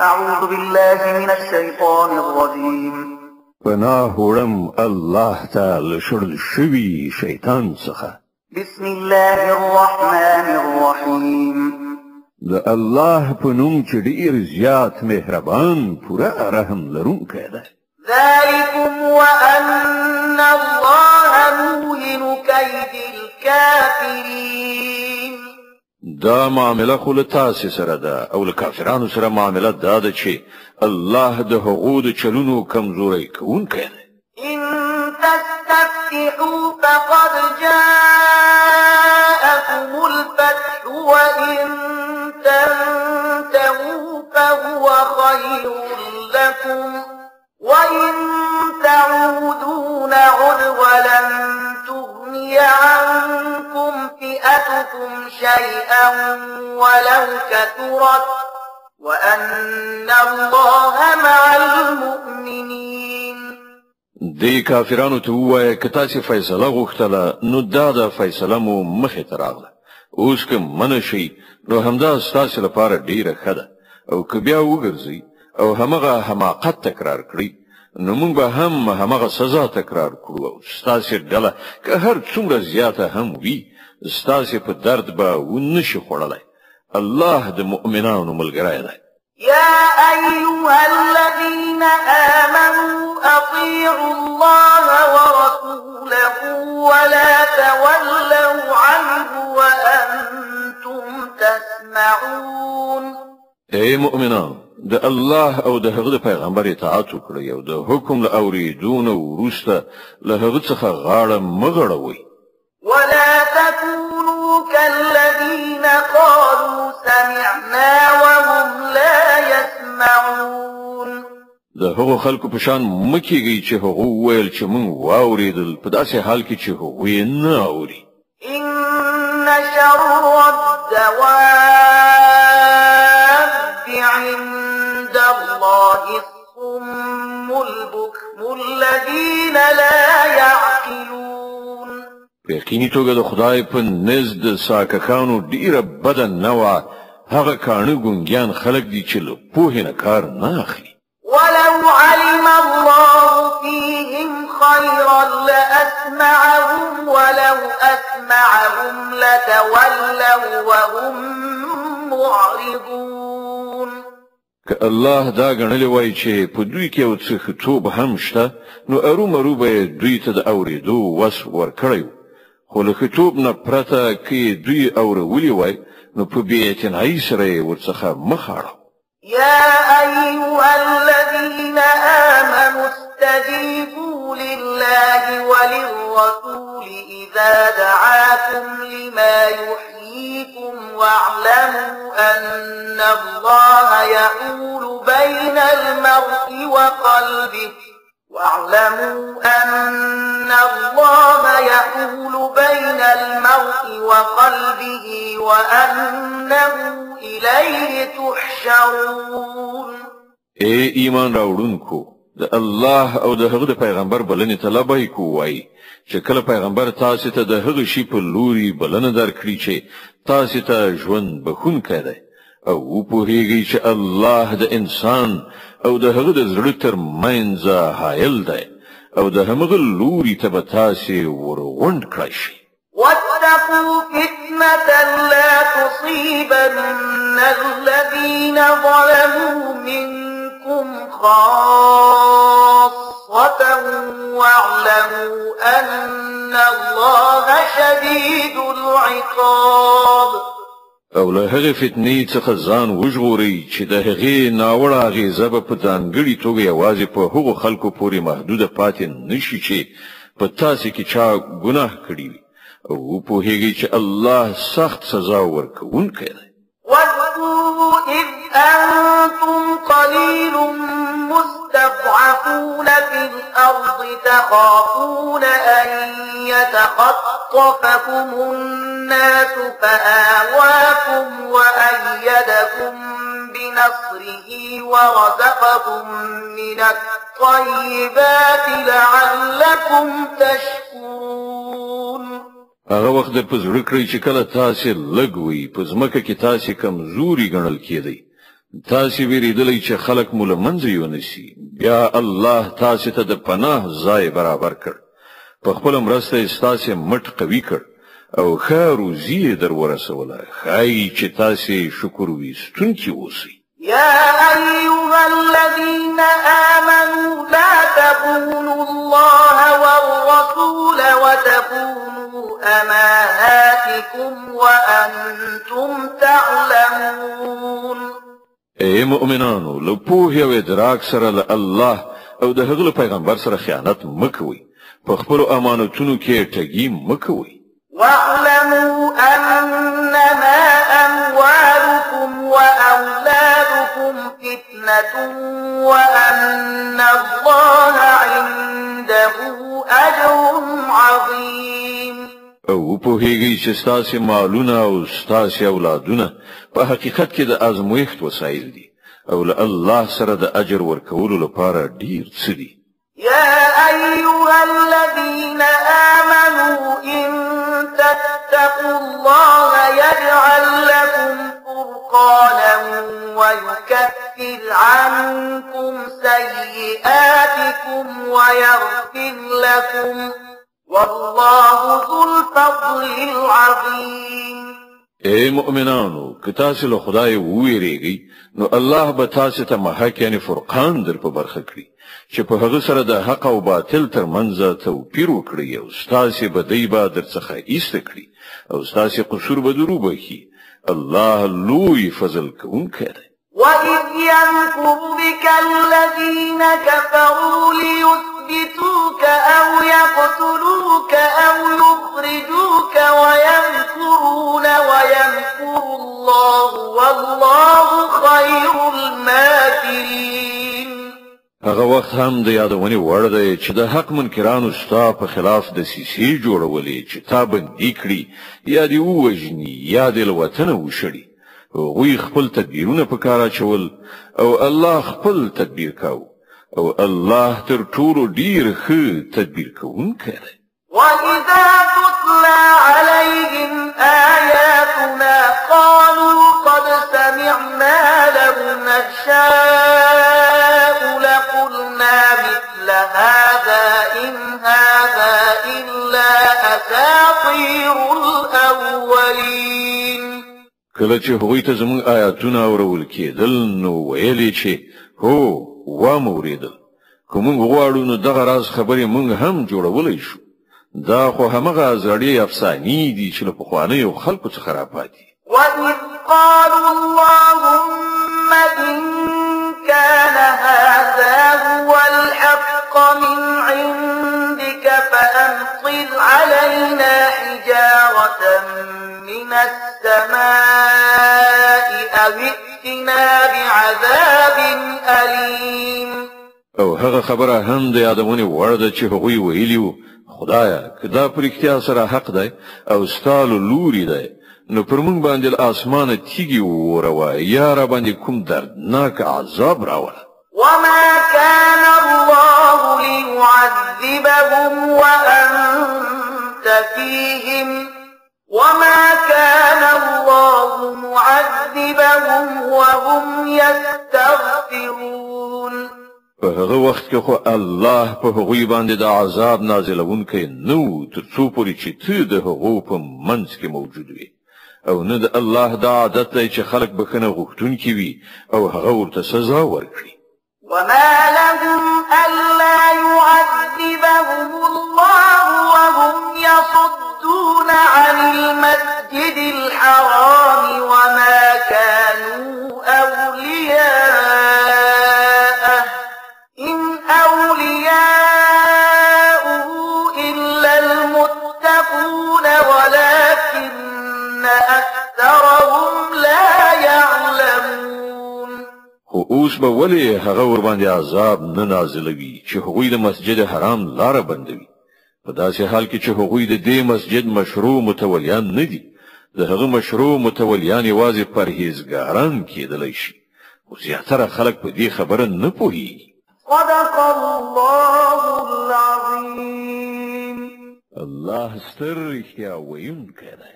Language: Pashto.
أعوذ بالله من الشيطان الرجيم. پناه وړم الله تعالی شړل شوي شیطان څخه. بسم الله الرحمن الرحيم. د الله په نوم چې ډېر زیات مهربان پوره رحم لرونکی دی. ذلكم وأن الله موهن كيد الكافرين. دا معامله خو له تاسې سره ده او له کافرانو سره معامله دا ده چې الله د هغو د چلونو کمزوری کوونکی دی. إن تستفتحوا فقد جاءكم الفتح وإن تنتهوا فهو خير لكم وإن تعودوا نعد ولن تغني عنكم فئتكم شيئا ولو كثرت وأن الله مع المؤمنين. دی کافرانو ته ووایه که تاسې فیصله غوښتله نو دا د فیصله مو مخې ته راغله. اوس که منع شئ نو همدا ستاسې لپاره ډېره ښه ده او که بیا وګرځئ او همغه حماقت تکرار کړئ نو موږ به هم همغه سزا تکرار کړو او ستاسې ډله که هر څومره زیاته هم وي ستاسې په درد به ونشي خوړلی. الله د مؤمنانو ملګری دی. يا أيها الذين آمنوا أطيعوا الله ورسوله ولا تولوا عنه وأنتم تسمعون. ای مؤمنان د الله او د هغه د پیغمبر اطاعت وکړئ او د حکم له اورېدو نه وروسته له هغه څخه غاړه مه غړوئ. ولا تكونوا كالذين قالوا سمعنا وهم لا يسمعون. د هغو خلکو په شان مه کېږئ چې هغو وویل چې موږ واورېدل په داسې حال کې چې هغوی نه اوري. إن شر الدواب عند الله الصم البكم الذين لا يعقلون. په یقیني توګه د خدای په نزد د ساکخانو ډیره بده نوعه هغه کاڼه ګونګیان خلک دي چې له پوهې نه کار نه اخلي. ولو علم الله فيهم خيرا لأسمعهم ولو أسمعهم لتولوا وهم معرضون. که الله دا ګڼلی وای چې په دوی کې یو څه ښهتوب هم شته نو ارومرو به دوی ته د اورېدو وس ورکړی خو له ښهتوب نه پرته که دوی اورولي وای نو په بې اعتنایي سره یې ورڅخه مخ اړه. يا أيها الذين آمنوا استجيبوا لله وللرسول إذا دعاكم لما يحييكم واعلموا أن الله يحول بين المرء وقلبه وأنه إليه تحشرون. اے ایمان راوړونکو د الله او د هغه د پیغمبر بلنې ته لبیک وایي چې کله پیغمبر تاسو ته د هغه شی په لوري بلنه درکړي چې تاسو ته ژوند بخښونکی دی او په هیږي چې الله د انسان او د هغه د زړه تر منځ حایل دی او د همغه لوري ته به تاسو ورغونډ کړئ شي. واتقوا فتنة لا تصيبن الذين ظلموا منكم خاصة واعلموا أن الله شديد العقاب. او له هغه فتنې څخه ځان وژغورئ چې د هغې ناوړه اغېزه به په ځانګړې توګه یوازې په هغو خلکو پورې محدوده پاتې نشي چې په تاسې کې چا ګناه کړی وي او پوهیږي چې الله سخت سزا ورکوونکی دی. واذكروا إذ أنتم قليل مستضعفون في الأرض تخافون أن يتخطفكم الناس فآواكم وأيدكم بنصره ورزقكم من الطيبات لعلكم تشكرون. هغه وخت په زړه کړی چې کله تاسو لګوي په ځمکه کې تاسو کمزوري ګڼل کېدی تاسو ویریدلی چې خلق مول منځ یو نشي بیا الله تاسو ته د پناه ځای برابر کړ په خپل مرسته تاسو مټ قوي کړ او خارو زی در ورسوله خای چې تاسو شکر ویستونکي اوسئ يا أيها الذين آمنوا لا تخونوا الله والرسول وتخونوا أماناتكم وأنتم تعلمون اے مؤمنانو لو پوهه او ادراک سره الله او د هغه پیغمبر سره خیانت مکوئ په خپل امانتونو کې ټګي مکوئ واعلموا أنما أموالكم وأولادكم فتنة وأن الله عنده أجر عظيم او په هیږي چې ستاسو مالونه او ستاسو اولادونه په حقیقت کې د ازمویښت وسایل دي او له الله سره د اجر ورکولو لپاره ډیر څه دي يا أيها الذين آمنوا إن تتقوا الله يجعل لكم فرقانا ويكفر عنكم سيئاتكم ويغفر لكم والله ذو الفضل العظيم اے مؤمنانو که تاسو له خدای وویریږئ نو الله به تاسو ته محک یعنی فرقان در په برخه کړي چې په هغه سره د حق او باطل ترمنځ توپیر وکړي او ستاسو به دی به درڅخه ایست کړي او ستاسو قصور به درو بخي الله لوی فضل کوونکی دی وَإِذْ يَمْكُرُ بِكَ الَّذِينَ كَفَرُوا لِيُثْبِتُوكَ أَوْ يَقْتُلُوكَ أَوْ يُخْرِجُوكَ وَيَمْكُرُونَ وَيَمْكُرُ اللَّهُ وَاللَّهُ خَيْرُ الْمَاكِرِينَ هغه وخت هم د یادونې وړ دی چې د حق منکرانو ستا په خلاف د سیسي جوړولې چې تا بندي کړي یا دی ووژني یا د وطن وشړي وی خپل تدبیرونه په کار اچول او الله خپل تدبیر کاو او الله تر ټولو ډیر ښه تدبیر کوونکی دی وَإِذَا تُتْلَى عَلَيْهِمْ آيَاتُنَا قَالُوا قَدْ سَمِعْنَا لَوْ نَشَاءُ لَقُلْنَا مِثْلَ هَذَا إِنْ هَذَا إِلَّا أَسَاطِيرُ الْأَوَّلِينَ کله چې هغوی ته زموږ آیاتونه اورول کېدل نو ویلې چې هو واموریدل کوم غواړو نو دغه راز خبرې مونږ هم جوړولای شو دا خو همغه زړې افسانې دي چې له پخوانیو خلکو څخه راپاتې وَإِذْ قَالُوا اللَّهُمَّ إِن كَانَ هَذَا هُوَ الْحَقَّ مِنْ عِندِكَ فَأَمْطِرْ عَلَيْنَا حِجَارَةً مِنَ السَّمَاءِ أَوْ ائْتِنَا بِعَذَابٍ أَلِيمٍ او هغه خبره هم د یادونه وړ ده چې هغوی ویلیو خدایا کدا پر اختیار سره حق دی او ستالو لوري دی نو پر مونږ باندې الاسمانه تیږي وروه یا را باندې کوم دردناک عذاب راوړه وما كان الله ليعذبهم وأنت فيهم وما كان الله معذبهم وهم يستغفرون په هغه وخت کې خو الله په هغوی باندې د عذاب نازلونکی نو تر څو پورې چې ته د هغو په منځ کې موجود وي او نه د الله د عادت دی چې خلک بخنه غوښتونکي وي او هغه ورته سزا ورکړي وما لهم ألا يعذبهم الله وهم يصدون عن المسجد الحرام وما كانوا أولياءه إن أولياؤه إلا المتقون ولكن أكثرهم لا يعلمون خو اوس به ولې هغه ور باندې عذاب نه نازلوي چې هغوی د مسجد حرام لار بندوي په داسې حال کې چې هغوی د دې مسجد مشروع متولیان نه دي د هغه مشروع متولیان یوازې پرهیزګاران کېدلی شي خو زیاتره خلک په دې خبره نه پوهیږي صدق الله العظيم الله ستر رښتیا ویونکی دی